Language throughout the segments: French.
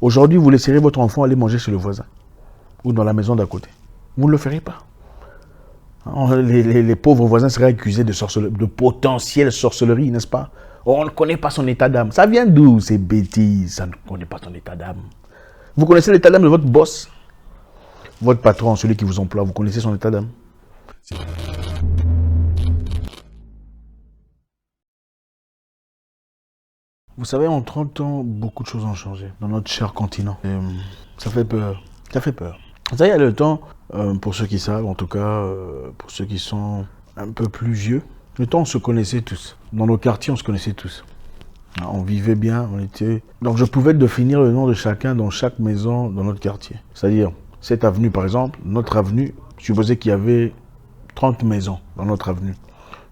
Aujourd'hui, vous laisserez votre enfant aller manger chez le voisin ou dans la maison d'à côté. Vous ne le ferez pas. Les pauvres voisins seraient accusés de potentielle sorcellerie, n'est-ce pas? On ne connaît pas son état d'âme. Ça vient d'où ces bêtises? Ça ne connaît pas son état d'âme. Vous connaissez l'état d'âme de votre boss? Votre patron, celui qui vous emploie, vous connaissez son état d'âme? Vous savez, en 30 ans, beaucoup de choses ont changé dans notre cher continent. Et, ça fait peur. Ça fait peur. Ça, il y a le temps, pour ceux qui savent, en tout cas, pour ceux qui sont un peu plus vieux, le temps, on se connaissait tous. Dans nos quartiers, on se connaissait tous. On vivait bien, on était... Donc, je pouvais définir le nom de chacun dans chaque maison dans notre quartier. C'est-à-dire, cette avenue, par exemple, notre avenue, je supposais qu'il y avait 30 maisons dans notre avenue.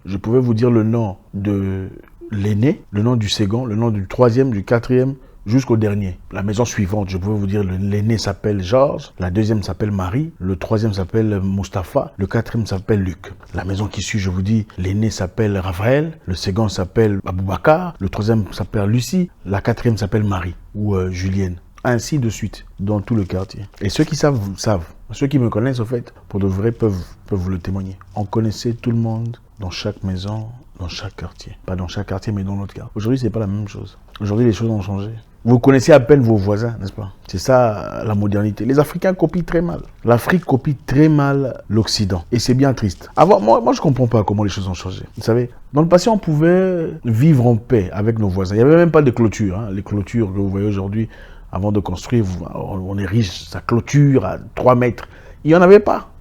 Je pouvais vous dire le nom de l'aîné, le nom du second, le nom du troisième, du quatrième, jusqu'au dernier. La maison suivante, je pouvais vous dire, l'aîné s'appelle Georges, la deuxième s'appelle Marie, le troisième s'appelle Mustapha, le quatrième s'appelle Luc. La maison qui suit, je vous dis, l'aîné s'appelle Raphaël, le second s'appelle Aboubakar, le troisième s'appelle Lucie, la quatrième s'appelle Marie ou Julienne. Ainsi de suite, dans tout le quartier. Et ceux qui savent, savent. Ceux qui me connaissent, au fait, pour de vrai, peuvent vous le témoigner. On connaissait tout le monde dans chaque maison, dans chaque quartier. Pas dans chaque quartier, mais dans notre quartier. Aujourd'hui, c'est pas la même chose. Aujourd'hui, les choses ont changé. Vous connaissez à peine vos voisins, n'est-ce pas? C'est ça, la modernité. Les Africains copient très mal. L'Afrique copie très mal l'Occident. Et c'est bien triste. Moi, je comprends pas comment les choses ont changé. Vous savez, dans le passé, on pouvait vivre en paix avec nos voisins. Il n'y avait même pas de clôture. Hein. Les clôtures que vous voyez aujourd'hui, avant de construire, on érige sa clôture à 3 mètres. Il n'y en avait pas.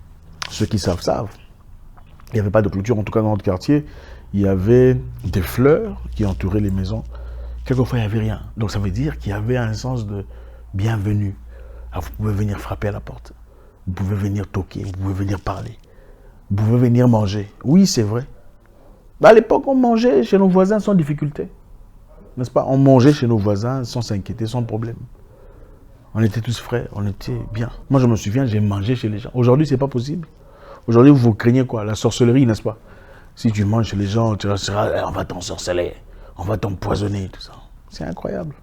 Ceux qui savent, savent. Il n'y avait pas de clôture, en tout cas dans notre quartier. Il y avait des fleurs qui entouraient les maisons. Quelquefois, il n'y avait rien. Donc, ça veut dire qu'il y avait un sens de bienvenue. Alors, vous pouvez venir frapper à la porte. Vous pouvez venir toquer. Vous pouvez venir parler. Vous pouvez venir manger. Oui, c'est vrai. À l'époque, on mangeait chez nos voisins sans difficulté. N'est-ce pas? On mangeait chez nos voisins sans s'inquiéter, sans problème. On était tous frais, on était bien. Moi, je me souviens, j'ai mangé chez les gens. Aujourd'hui, c'est pas possible. Aujourd'hui, vous craignez quoi? La sorcellerie, n'est-ce pas? Si tu manges chez les gens, tu seras, on va t'ensorceler, on va t'empoisonner, tout ça. C'est incroyable.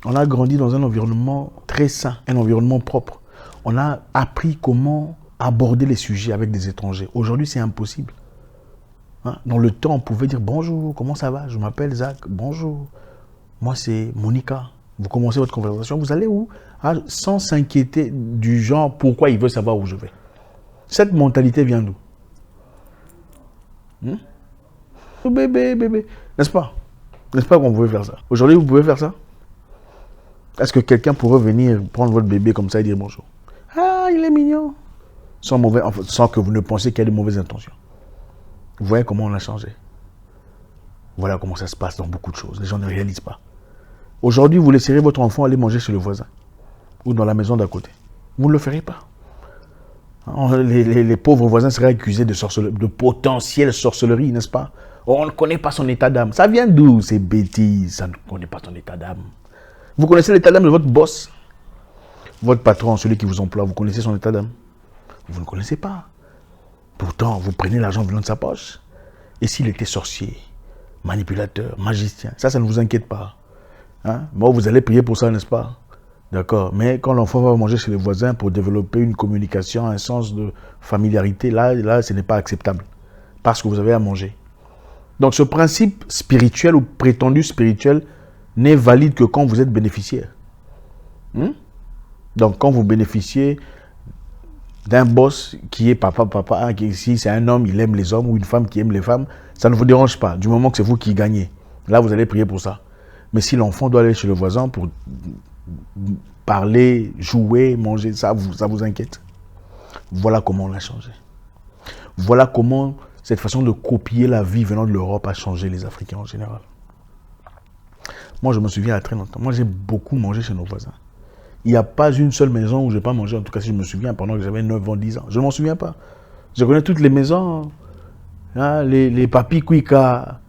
On a grandi dans un environnement très sain, un environnement propre. On a appris comment aborder les sujets avec des étrangers. Aujourd'hui, c'est impossible. Hein? Dans le temps, on pouvait dire bonjour, comment ça va? Je m'appelle Zach, bonjour. Moi, c'est Monica. Vous commencez votre conversation, vous allez où? Ah, sans s'inquiéter du genre pourquoi il veut savoir où je vais. Cette mentalité vient d'où? Bébé. N'est-ce pas? N'est-ce pas qu'on pouvait faire ça? Aujourd'hui, vous pouvez faire ça? Est-ce que quelqu'un pourrait venir prendre votre bébé comme ça et dire bonjour? Ah, il est mignon. Sans que vous ne pensiez qu'il y a de mauvaises intentions. Vous voyez comment on a changé. Voilà comment ça se passe dans beaucoup de choses. Les gens ne réalisent pas. Aujourd'hui, vous laisserez votre enfant aller manger chez le voisin ou dans la maison d'à côté. Vous ne le ferez pas. Les pauvres voisins seraient accusés de potentielle sorcellerie, n'est-ce pas? On ne connaît pas son état d'âme. Ça vient d'où ces bêtises? Ça ne connaît pas son état d'âme. Vous connaissez l'état d'âme de votre boss? Votre patron, celui qui vous emploie, vous connaissez son état d'âme? Vous ne connaissez pas. Pourtant, vous prenez l'argent venant de sa poche. Et s'il était sorcier, manipulateur, magicien, ça ne vous inquiète pas. Hein? Bon, vous allez prier pour ça, n'est-ce pas? D'accord. Mais quand l'enfant va manger chez les voisins pour développer une communication, un sens de familiarité, là, ce n'est pas acceptable. Parce que vous avez à manger. Donc, ce principe spirituel ou prétendu spirituel n'est valide que quand vous êtes bénéficiaire. Donc, quand vous bénéficiez d'un boss qui est papa, hein, si c'est un homme, il aime les hommes, ou une femme qui aime les femmes, ça ne vous dérange pas, du moment que c'est vous qui gagnez. Là, vous allez prier pour ça. Mais si l'enfant doit aller chez le voisin pour parler, jouer, manger, ça vous inquiète. Voilà comment on a changé. Voilà comment cette façon de copier la vie venant de l'Europe a changé les Africains en général. Moi, je me souviens à très longtemps. Moi, j'ai beaucoup mangé chez nos voisins. Il n'y a pas une seule maison où je n'ai pas mangé, en tout cas si je me souviens, pendant que j'avais 9 ans, 10 ans. Je ne m'en souviens pas. Je connais toutes les maisons. Hein, les papis Kwika,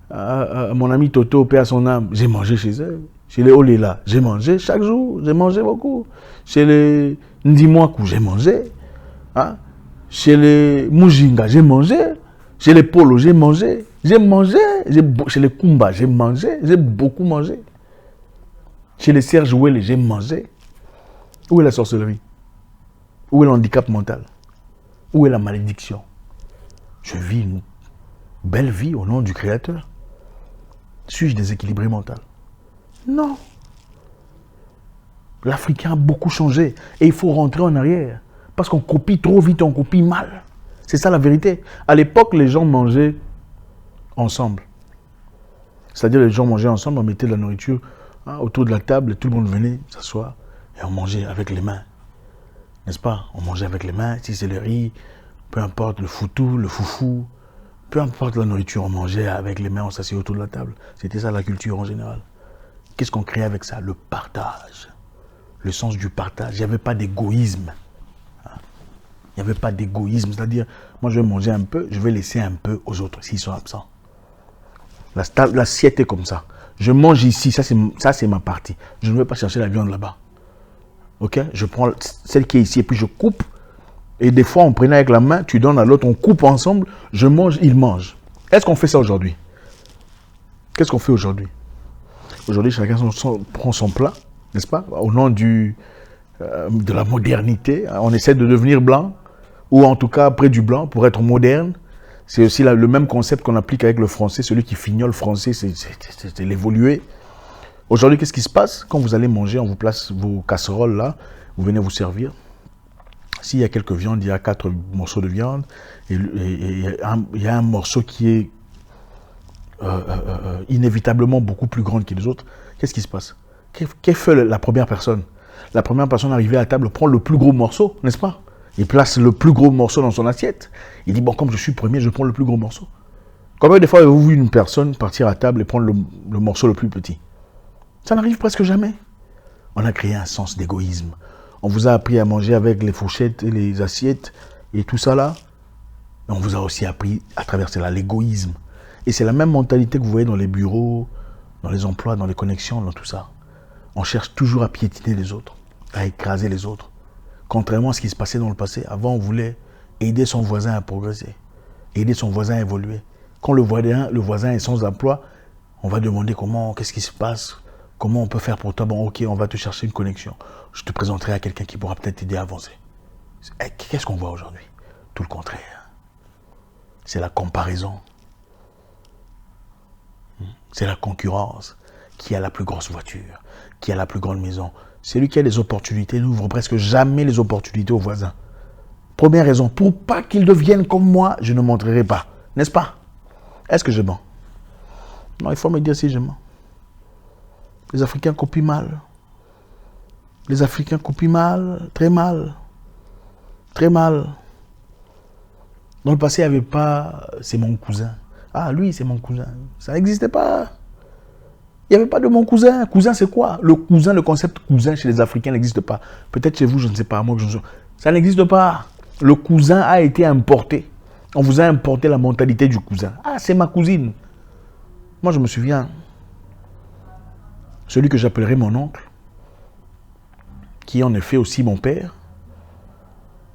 mon ami Toto, paix à son âme, j'ai mangé chez eux. Chez les Olela, j'ai mangé chaque jour, j'ai mangé beaucoup. Chez les Ndimwaku, j'ai mangé. Hein? Chez les Mujinga, j'ai mangé. Chez les Polo, j'ai mangé. J'ai mangé. Chez les Kumba, j'ai mangé. J'ai beaucoup mangé. Chez les Serge Ouellet, j'ai mangé. Où est la sorcellerie? Où est le handicap mental? Où est la malédiction? Je vis une belle vie au nom du Créateur. Suis-je déséquilibré mental? Non. L'Africain a beaucoup changé et il faut rentrer en arrière. Parce qu'on copie trop vite, on copie mal. C'est ça la vérité. À l'époque, les gens mangeaient ensemble. C'est-à-dire les gens mangeaient ensemble, on mettait de la nourriture autour de la table et tout le monde venait s'asseoir et on mangeait avec les mains. N'est-ce pas? On mangeait avec les mains, si c'est le riz, peu importe le foutou, le foufou, peu importe la nourriture, on mangeait avec les mains, on s'asseyait autour de la table. C'était ça la culture en général. Qu'est-ce qu'on créait avec ça? Le partage. Le sens du partage. Il n'y avait pas d'égoïsme. Il n'y avait pas d'égoïsme. C'est-à-dire, moi je vais manger un peu, je vais laisser un peu aux autres s'ils sont absents. L'assiette est comme ça. Je mange ici, ça c'est ma partie. Je ne vais pas chercher la viande là-bas. Ok? Je prends celle qui est ici et puis je coupe. Et des fois, on prenait avec la main, tu donnes à l'autre, on coupe ensemble, je mange, il mange. Est-ce qu'on fait ça aujourd'hui? Qu'est-ce qu'on fait aujourd'hui? Aujourd'hui, chacun prend son plat, n'est-ce pas? Au nom de la modernité, on essaie de devenir blanc, ou en tout cas près du blanc pour être moderne. C'est aussi le même concept qu'on applique avec le français. Celui qui fignole français, c'est l'évoluer. Aujourd'hui, qu'est-ce qui se passe? Quand vous allez manger, on vous place vos casseroles là, vous venez vous servir. S'il y a quelques viandes, il y a 4 morceaux de viande, et il y a un morceau qui est inévitablement beaucoup plus grand que les autres. Qu'est-ce qui se passe? Qu'est-ce fait la première personne? La première personne arrivée à la table prend le plus gros morceau, n'est-ce pas? Il place le plus gros morceau dans son assiette. Il dit, bon, comme je suis premier, je prends le plus gros morceau. Combien de fois avez-vous vu une personne partir à table et prendre le morceau le plus petit? Ça n'arrive presque jamais. On a créé un sens d'égoïsme. On vous a appris à manger avec les fourchettes et les assiettes et tout ça là. Et on vous a aussi appris à travers cela l'égoïsme. Et c'est la même mentalité que vous voyez dans les bureaux, dans les emplois, dans les connexions, dans tout ça. On cherche toujours à piétiner les autres, à écraser les autres. Contrairement à ce qui se passait dans le passé, avant on voulait aider son voisin à progresser, aider son voisin à évoluer. Quand le voisin est sans emploi, on va demander qu'est-ce qui se passe, comment on peut faire pour toi. Bon, ok, on va te chercher une connexion. Je te présenterai à quelqu'un qui pourra peut-être t'aider à avancer. Qu'est-ce qu'on voit aujourd'hui? Tout le contraire. C'est la comparaison. C'est la concurrence. Qui a la plus grosse voiture? Qui a la plus grande maison? Celui qui a des opportunités n'ouvre presque jamais les opportunités aux voisins. Première raison, pour pas qu'ils deviennent comme moi, je ne montrerai pas. N'est-ce pas? Est-ce que je mens? Non, il faut me dire si je mens. Les Africains copient mal. Les Africains copient mal, très mal. Très mal. Dans le passé, il n'y avait pas « c'est mon cousin ». Ah, lui, c'est mon cousin. Ça n'existait pas. Il n'y avait pas de mon cousin. Cousin, c'est quoi? Le cousin, le concept cousin chez les Africains n'existe pas. Peut-être chez vous, je ne sais pas. Moi, ça n'existe pas. Le cousin a été importé. On vous a importé la mentalité du cousin. Ah, c'est ma cousine. Moi, je me souviens, celui que j'appellerai mon oncle, qui est en effet aussi mon père,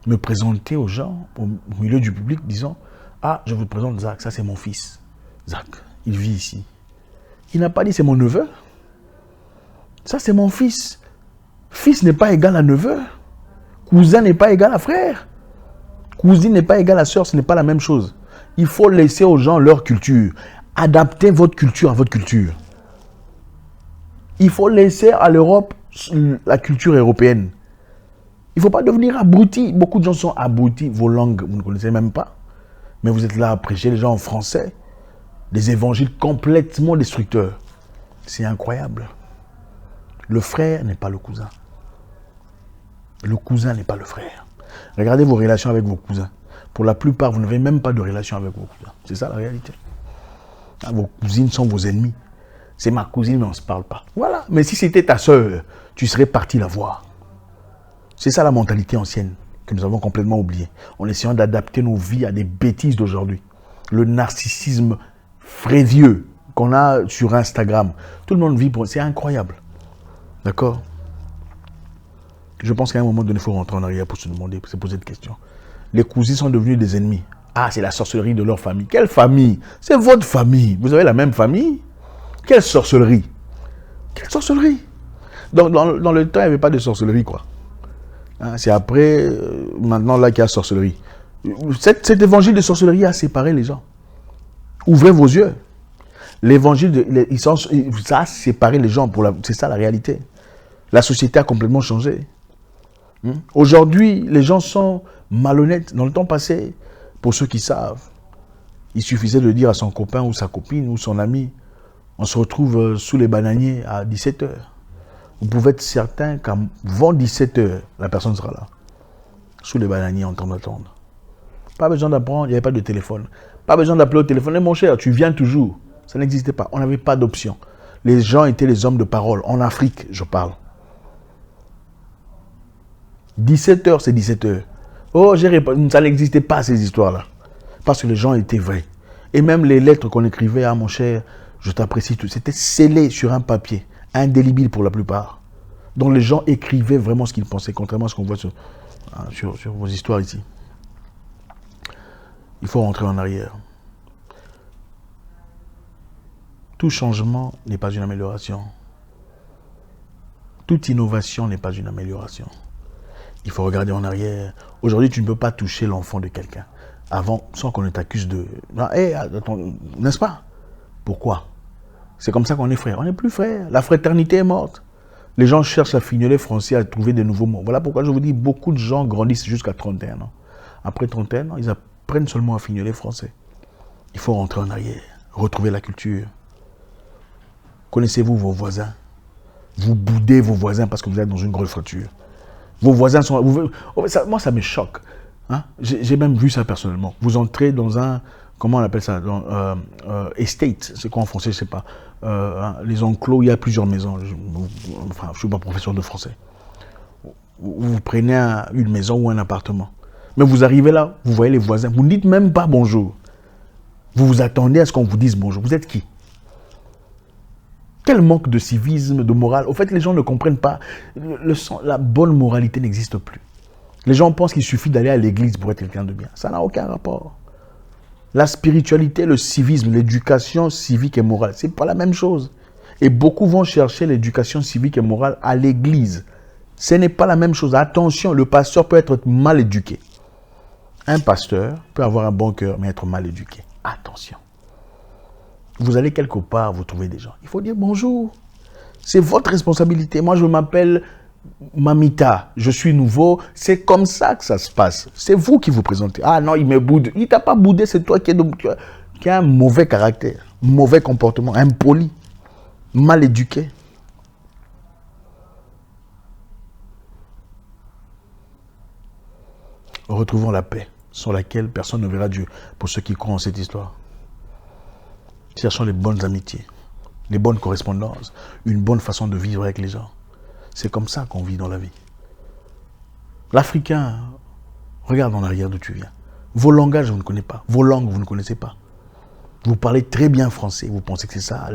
me présentait aux gens, au milieu du public, disant « Ah, je vous présente Zach, ça c'est mon fils. Zach, il vit ici. » Il n'a pas dit « c'est mon neveu. » Ça c'est mon fils. Fils n'est pas égal à neveu. Cousin n'est pas égal à frère. Cousine n'est pas égal à sœur, ce n'est pas la même chose. Il faut laisser aux gens leur culture. Adaptez votre culture à votre culture. Il faut laisser à l'Europe la culture européenne. Il ne faut pas devenir abruti. Beaucoup de gens sont abrutis. Vos langues, vous ne connaissez même pas. Mais vous êtes là à prêcher les gens en français. Des évangiles complètement destructeurs. C'est incroyable. Le frère n'est pas le cousin. Le cousin n'est pas le frère. Regardez vos relations avec vos cousins. Pour la plupart, vous n'avez même pas de relation avec vos cousins. C'est ça la réalité. Vos cousines sont vos ennemis. C'est ma cousine, mais on ne se parle pas. Voilà. Mais si c'était ta sœur, tu serais parti la voir. C'est ça la mentalité ancienne que nous avons complètement oubliée. En essayant d'adapter nos vies à des bêtises d'aujourd'hui. Le narcissisme frévieux qu'on a sur Instagram. Tout le monde vit pour... C'est incroyable. D'accord? Je pense qu'à un moment donné, il faut rentrer en arrière pour se demander, pour se poser des questions. Les cousins sont devenus des ennemis. Ah, c'est la sorcellerie de leur famille. Quelle famille? C'est votre famille. Vous avez la même famille? Quelle sorcellerie? Quelle sorcellerie? Donc, dans le temps, il n'y avait pas de sorcellerie, quoi. Hein, c'est après, maintenant, là, qu'il y a sorcellerie. Cet évangile de sorcellerie a séparé les gens. Ouvrez vos yeux. L'évangile, ça a séparé les gens. C'est ça la réalité. La société a complètement changé. Aujourd'hui, les gens sont malhonnêtes. Dans le temps passé, pour ceux qui savent, il suffisait de dire à son copain ou sa copine ou son ami, on se retrouve sous les bananiers à 17h. Vous pouvez être certain qu'avant 17h, la personne sera là. Sous les bananiers en train d'attendre. Pas besoin d'apprendre, il n'y avait pas de téléphone. Pas besoin d'appeler au téléphone. Eh, mon cher, tu viens toujours. Ça n'existait pas. On n'avait pas d'option. Les gens étaient les hommes de parole. En Afrique, je parle. 17h, c'est 17h. Oh, ça n'existait pas, ces histoires-là. Parce que les gens étaient vrais. Et même les lettres qu'on écrivait à mon cher, je t'apprécie, tout, c'était scellé sur un papier, indélébile pour la plupart. Donc les gens écrivaient vraiment ce qu'ils pensaient, contrairement à ce qu'on voit sur vos histoires ici. Il faut rentrer en arrière. Tout changement n'est pas une amélioration. Toute innovation n'est pas une amélioration. Il faut regarder en arrière. Aujourd'hui, tu ne peux pas toucher l'enfant de quelqu'un avant, sans qu'on ne t'accuse de... N'est-ce pas? Pourquoi? C'est comme ça qu'on est frères. On n'est plus frères. La fraternité est morte. Les gens cherchent à fignoler français, à trouver de nouveaux mots. Voilà pourquoi je vous dis, beaucoup de gens grandissent jusqu'à 31 ans. Après 31 ans, ils apprennent seulement à fignoler français. Il faut rentrer en arrière, retrouver la culture. Connaissez-vous vos voisins? Vous boudez vos voisins parce que vous êtes dans une grosse fracture. Vos voisins sont... moi, ça me choque. Hein? J'ai même vu ça personnellement. Vous entrez dans un... Comment on appelle ça? Estate. C'est quoi en français? Je ne sais pas. Les enclos, il y a plusieurs maisons. Je ne suis pas professeur de français. Vous prenez une maison ou un appartement. Mais vous arrivez là, vous voyez les voisins. Vous ne dites même pas bonjour. Vous vous attendez à ce qu'on vous dise bonjour. Vous êtes qui? Quel manque de civisme, de morale. Au fait, les gens ne comprennent pas. La bonne moralité n'existe plus. Les gens pensent qu'il suffit d'aller à l'église pour être quelqu'un de bien. Ça n'a aucun rapport. La spiritualité, le civisme, l'éducation civique et morale, ce n'est pas la même chose. Et beaucoup vont chercher l'éducation civique et morale à l'église. Ce n'est pas la même chose. Attention, le pasteur peut être mal éduqué. Un pasteur peut avoir un bon cœur, mais être mal éduqué. Attention. Vous allez quelque part, vous trouvez des gens. Il faut dire bonjour. C'est votre responsabilité. Moi, je m'appelle Mamita. Je suis nouveau. C'est comme ça que ça se passe. C'est vous qui vous présentez. Ah non, il me boude. Il ne t'a pas boudé, c'est toi qui as un mauvais caractère, mauvais comportement, impoli, mal éduqué. Retrouvons la paix, sans laquelle personne ne verra Dieu, pour ceux qui croient en cette histoire. Cherchons les bonnes amitiés, les bonnes correspondances, une bonne façon de vivre avec les gens. C'est comme ça qu'on vit dans la vie. L'Africain, regarde en arrière d'où tu viens. Vos langages, vous ne connaissez pas. Vos langues, vous ne connaissez pas. Vous parlez très bien français, vous pensez que c'est ça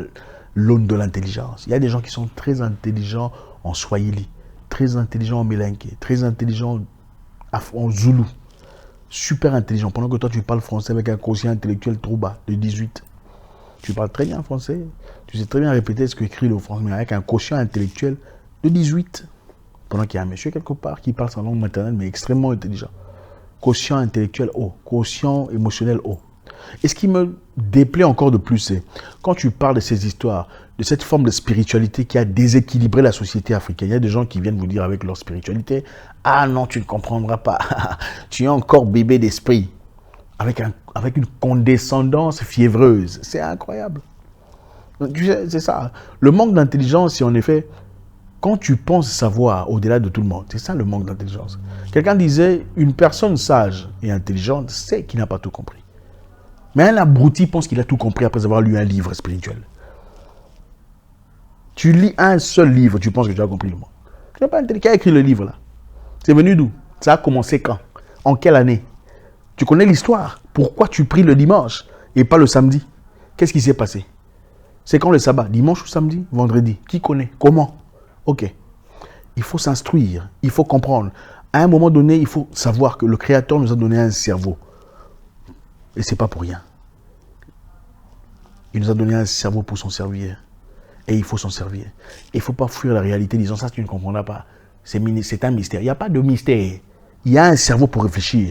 l'aune de l'intelligence. Il y a des gens qui sont très intelligents en Swahili, très intelligents en Mélinké, très intelligents en Zoulou, super intelligents. Pendant que toi, tu parles français avec un quotient intellectuel trop bas, de 18. Tu parles très bien français, tu sais très bien répéter ce qu'écrit le français, mais avec un quotient intellectuel de 18. Pendant qu'il y a un monsieur quelque part qui parle sa langue maternelle, mais extrêmement intelligent. Quotient intellectuel haut, quotient émotionnel haut. Et ce qui me déplaît encore de plus, c'est quand tu parles de ces histoires, de cette forme de spiritualité qui a déséquilibré la société africaine. Il y a des gens qui viennent vous dire avec leur spiritualité, « Ah non, tu ne comprendras pas, tu es encore bébé d'esprit. » Avec une condescendance fiévreuse. C'est incroyable. C'est ça. Le manque d'intelligence, c'est en effet, quand tu penses savoir au-delà de tout le monde, c'est ça le manque d'intelligence. Quelqu'un disait, une personne sage et intelligente sait qu'il n'a pas tout compris. Mais un abruti pense qu'il a tout compris après avoir lu un livre spirituel. Tu lis un seul livre, tu penses que tu as compris le monde. Tu n'es pas intelligent. Qui a écrit le livre là? C'est venu d'où? Ça a commencé quand? En quelle année? Tu connais l'histoire. Pourquoi tu pries le dimanche et pas le samedi? Qu'est-ce qui s'est passé? C'est quand le sabbat? Dimanche ou samedi? Vendredi? Qui connaît? Comment? Ok. Il faut s'instruire. Il faut comprendre. À un moment donné, il faut savoir que le Créateur nous a donné un cerveau. Et ce n'est pas pour rien. Il nous a donné un cerveau pour s'en servir. Et il faut s'en servir. Il ne faut pas fuir la réalité disant ça, tu ne comprendras pas. C'est un mystère. Il n'y a pas de mystère. Il y a un cerveau pour réfléchir.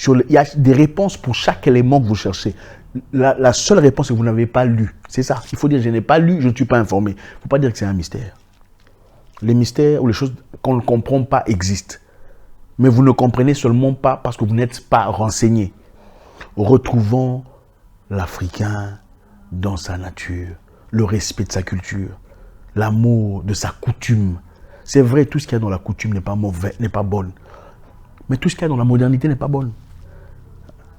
Il y a des réponses pour chaque élément que vous cherchez. La seule réponse, c'est que vous n'avez pas lu. C'est ça. Il faut dire, je n'ai pas lu, je ne suis pas informé. Il ne faut pas dire que c'est un mystère. Les mystères ou les choses qu'on ne comprend pas existent. Mais vous ne comprenez seulement pas parce que vous n'êtes pas renseigné. Retrouvons l'Africain dans sa nature, le respect de sa culture, l'amour de sa coutume. C'est vrai, tout ce qu'il y a dans la coutume n'est pas mauvais, n'est pas bonne. Mais tout ce qu'il y a dans la modernité n'est pas bonne.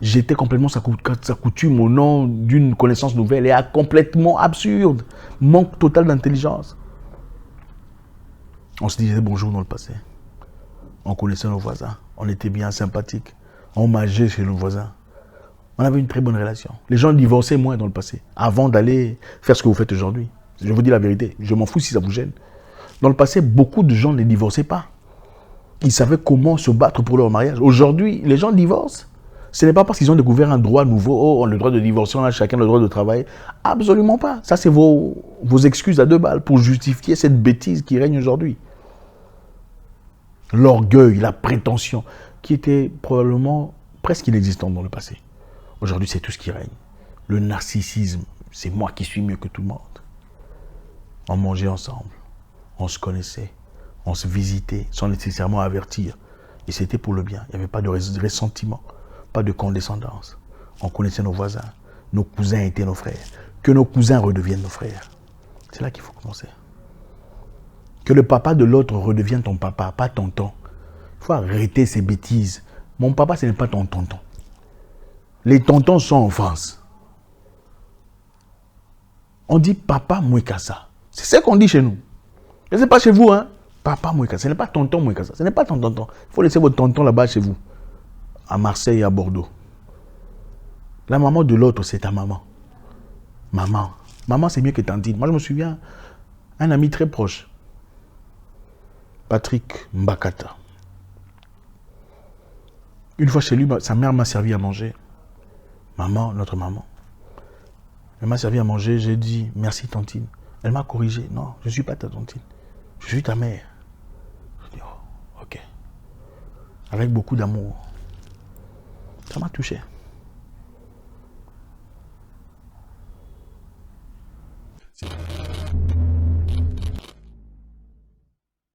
Jeter complètement sa coutume au nom d'une connaissance nouvelle est complètement absurde. Manque total d'intelligence. On se disait bonjour dans le passé. On connaissait nos voisins. On était bien sympathiques. On mangeait chez nos voisins. On avait une très bonne relation. Les gens divorçaient moins dans le passé, avant d'aller faire ce que vous faites aujourd'hui. Je vous dis la vérité. Je m'en fous si ça vous gêne. Dans le passé, beaucoup de gens ne divorçaient pas. Ils savaient comment se battre pour leur mariage. Aujourd'hui, les gens divorcent. Ce n'est pas parce qu'ils ont découvert un droit nouveau. Oh, on a le droit de divorcer, on a chacun le droit de travailler. Absolument pas. Ça, c'est vos excuses à 2 balles pour justifier cette bêtise qui règne aujourd'hui. L'orgueil, la prétention, qui était probablement presque inexistante dans le passé. Aujourd'hui, c'est tout ce qui règne. Le narcissisme, c'est moi qui suis mieux que tout le monde. On mangeait ensemble, on se connaissait, on se visitait sans nécessairement avertir. Et c'était pour le bien. Il n'y avait pas de ressentiment, pas de condescendance. On connaissait nos voisins. Nos cousins étaient nos frères. Que nos cousins redeviennent nos frères. C'est là qu'il faut commencer. Que le papa de l'autre redevienne ton papa, pas tonton. Il faut arrêter ces bêtises. Mon papa, ce n'est pas ton tonton. Les tontons sont en France. On dit papa Mouekassa. C'est ce qu'on dit chez nous. Je ne sais pas chez vous, hein. Papa Mouekassa. Ce n'est pas tonton Mouekassa. Ce n'est pas ton tonton. Il faut laisser votre tonton là-bas chez vous. À Marseille et à Bordeaux. La maman de l'autre, c'est ta maman. Maman. Maman, c'est mieux que tantine. Moi, je me souviens, un ami très proche. Patrick Mbakata. Une fois chez lui, sa mère m'a servi à manger. Maman, notre maman. Elle m'a servi à manger, j'ai dit merci tantine. Elle m'a corrigé. Non, je ne suis pas ta tantine. Je suis ta mère. Je dis oh, ok. Avec beaucoup d'amour. Ça m'a touché.